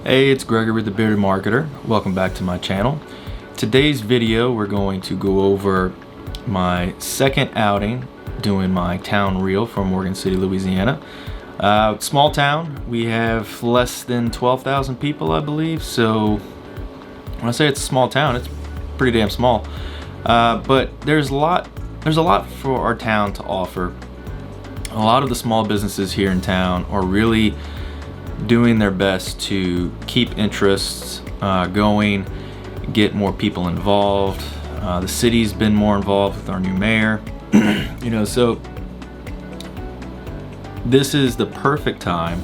Hey, it's Gregory the Bearded Marketer. Welcome back to my channel. Today's video we're going to go over my second outing doing my town reel from Morgan City, Louisiana. Small town. We have less than 12,000 people, I believe. So when I say it's a small town, it's pretty damn small. But there's a lot for our town to offer. A lot of the small businesses here in town are really doing their best to keep interests going, get more people involved. The city's been more involved with our new mayor. So this is the perfect time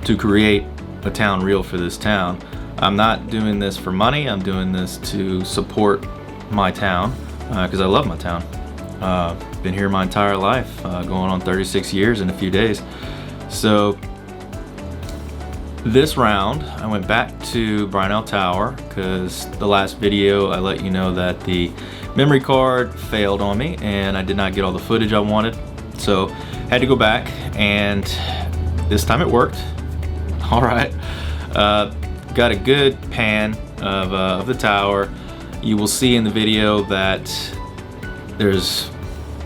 to create a town reel for this town. I'm not doing this for money. I'm doing this to support my town because I love my town. Been here my entire life, going on 36 years in a few days. So this round, I went back to Brownell Tower because the last video I let you know that the memory card failed on me and I did not get all the footage I wanted. So had to go back, and this time it worked. All right, got a good pan of the tower. You will see in the video that there's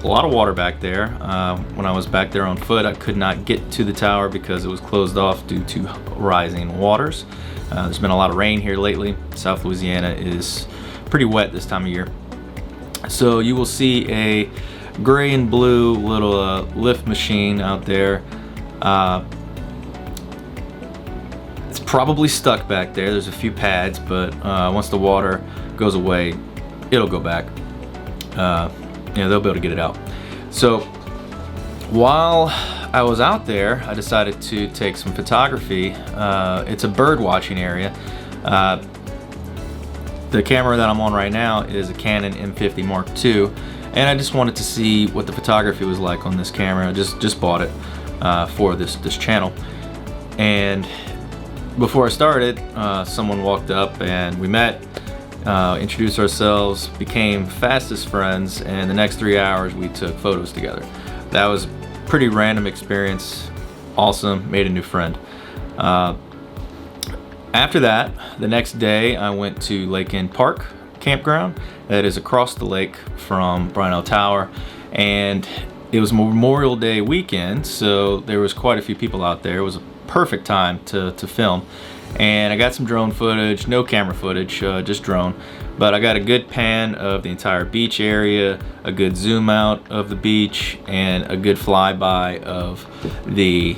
a lot of water back there. When I was back there on foot, I could not get to the tower because it was closed off due to rising waters. There's been a lot of rain here lately. South Louisiana is pretty wet this time of year. So you will see a gray and blue little lift machine out there. It's probably stuck back there. There's a few pads, but once the water goes away, it'll go back. They'll be able to get it out. So while I was out there, I decided to take some photography. It's a bird watching area. The camera that I'm on right now is a Canon M50 Mark II, and I just wanted to see what the photography was like on this camera. I just bought it for this channel. And before I started, someone walked up and we met. Introduced ourselves, became fastest friends, and the next 3 hours we took photos together. That was a pretty random experience. Awesome, made a new friend. After that, the next day I went to Lake End Park Campground. That is across the lake from Brownell Tower, and it was Memorial Day weekend, so there was quite a few people out there. It was a perfect time to film. And I got some drone footage, no camera footage, just drone. But I got a good pan of the entire beach area, a good zoom out of the beach, and a good flyby of the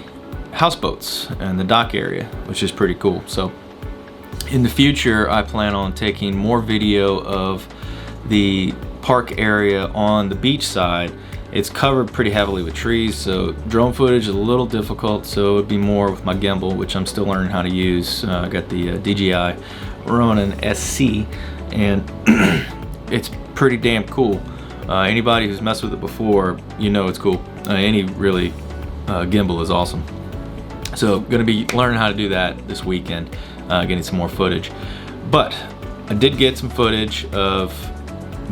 houseboats and the dock area, which is pretty cool. So in the future, I plan on taking more video of the park area on the beach side. It's covered pretty heavily with trees, so drone footage is a little difficult, so it would be more with my gimbal, which I'm still learning how to use. I got the DJI Ronin SC, and it's pretty damn cool. Anybody who's messed with it before, you know it's cool. Any really gimbal is awesome. So gonna be learning how to do that this weekend, getting some more footage. But I did get some footage of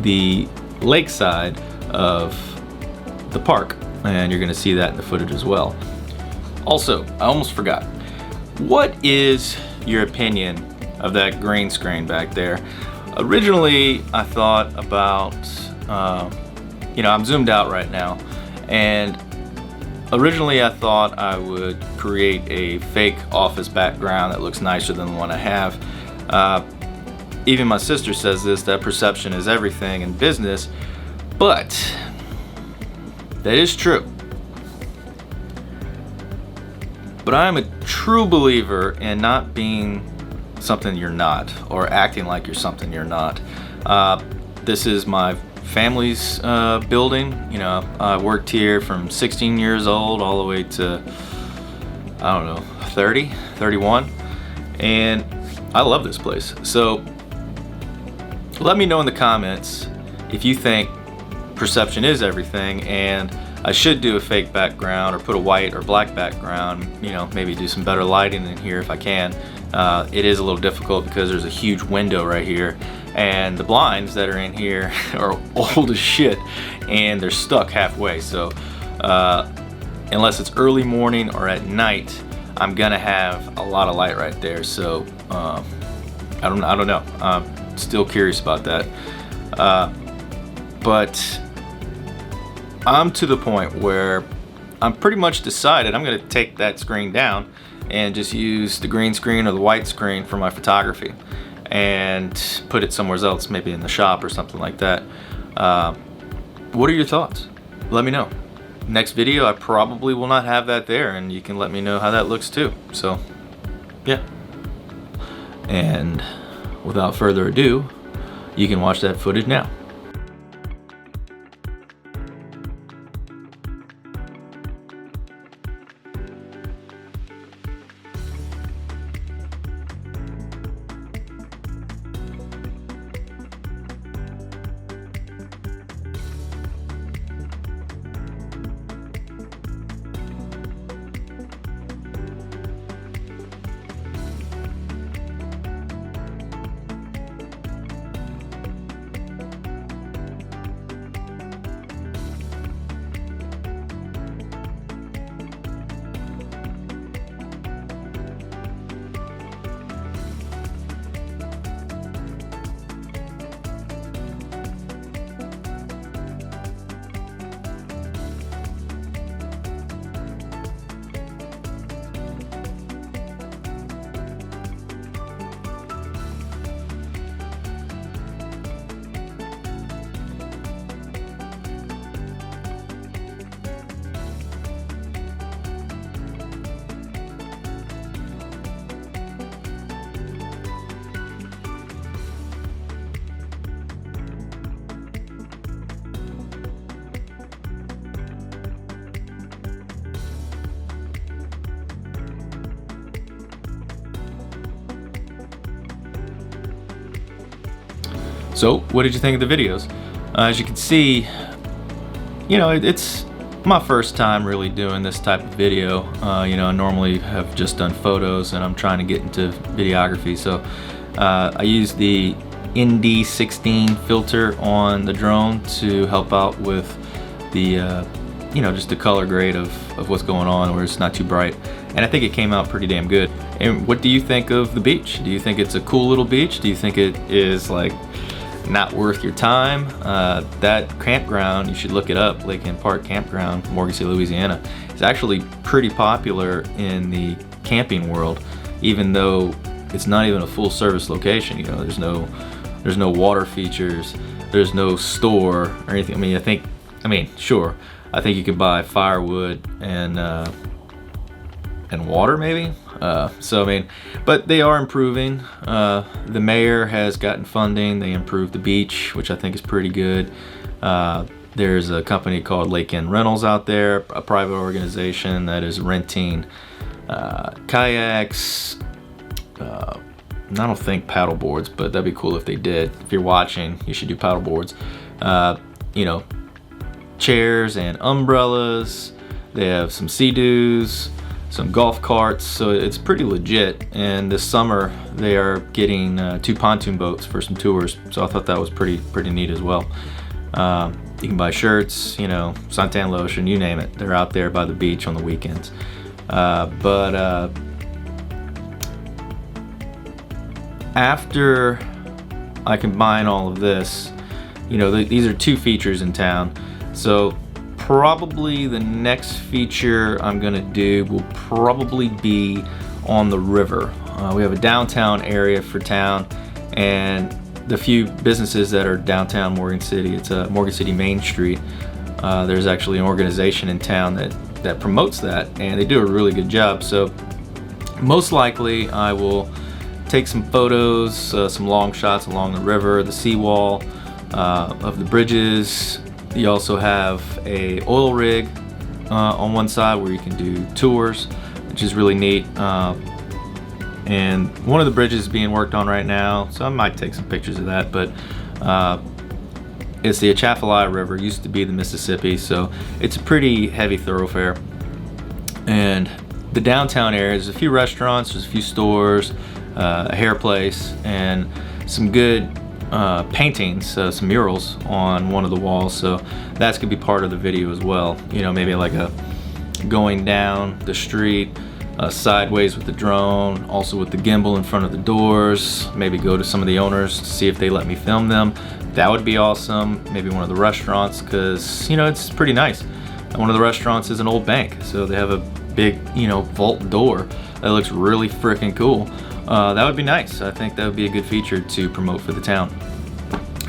the lakeside of the park, and you're gonna see that in the footage as well. Also, I almost forgot. What is your opinion of that green screen back there? Originally, I thought about, I'm zoomed out right now, and originally I thought I would create a fake office background that looks nicer than the one I have. Even my sister says this, that perception is everything in business, but that is true. But I'm a true believer in not being something you're not, or acting like you're something you're not. This is my family's building. I worked here from 16 years old all the way to, 30, 31. And I love this place. So let me know in the comments if you think perception is everything and I should do a fake background or put a white or black background, maybe do some better lighting in here if I can. It is a little difficult because there's a huge window right here, and the blinds that are in here are old as shit and they're stuck halfway. So unless it's early morning or at night, I'm gonna have a lot of light right there. So I don't know. I'm still curious about that. But I'm to the point where I'm pretty much decided I'm gonna take that screen down and just use the green screen or the white screen for my photography and put it somewhere else, maybe in the shop or something like that. What are your thoughts? Let me know. Next video, I probably will not have that there, and you can let me know how that looks too. So, yeah. And without further ado, you can watch that footage now. So, what did you think of the videos? As you can see, you know, it's my first time really doing this type of video. You know, I normally have just done photos, and I'm trying to get into videography. So, I use the ND16 filter on the drone to help out with the, you know, just the color grade of what's going on, where it's not too bright. And I think it came out pretty damn good. And what do you think of the beach? Do you think it's a cool little beach? Do you think it is like not worth your time? That campground, you should look it up, Lake End Park Campground, Morgan City, Louisiana. It's actually pretty popular in the camping world, even though it's not even a full service location. You know, there's no water features, there's no store or anything. I mean, sure, I think you could buy firewood and water maybe. So I mean, but they are improving. The mayor has gotten funding. They improved the beach, which I think is pretty good. There's a company called Lake End Rentals out there, a private organization that is renting kayaks. I don't think paddle boards, but that'd be cool if they did. If you're watching, you should do paddle boards. You know, chairs and umbrellas. They have some sea-doos, some golf carts, so it's pretty legit. And this summer they are getting 2 pontoon boats for some tours, so I thought that was pretty neat as well. You can buy shirts, you know, suntan lotion, you name it. They're out there by the beach on the weekends. After I combine all of this, you know, these are 2 features in town, so probably the next feature I'm gonna do will probably be on the river. We have a downtown area for town, and the few businesses that are downtown Morgan City, it's Morgan City Main Street. There's actually an organization in town that promotes that, and they do a really good job. So most likely I will take some photos, some long shots along the river, the seawall, of the bridges. You also have a oil rig on one side where you can do tours, which is really neat. And one of the bridges is being worked on right now, so I might take some pictures of that. But it's the Atchafalaya River, used to be the Mississippi, so it's a pretty heavy thoroughfare. And the downtown area, there's a few restaurants, there's a few stores, a hair place, and some good paintings, some murals on one of the walls, so that's gonna be part of the video as well. You know, maybe like a going down the street, sideways with the drone, also with the gimbal in front of the doors, maybe go to some of the owners to see if they let me film them. That would be awesome. Maybe one of the restaurants, because you know, it's pretty nice. One of the restaurants is an old bank, so they have a big, you know, vault door that looks really freaking cool. That would be nice. I think that would be a good feature to promote for the town.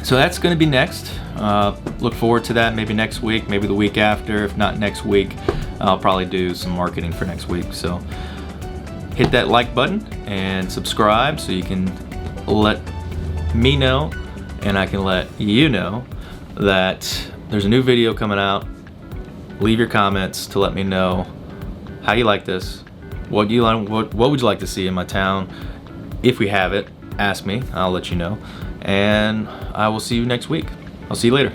So that's going to be next. Look forward to that maybe next week, maybe the week after. If not next week, I'll probably do some marketing for next week. So hit that like button and subscribe so you can let me know and I can let you know that there's a new video coming out. Leave your comments to let me know how you like this. What would you like to see in my town? If we have it, ask me. I'll let you know. And I will see you next week. I'll see you later.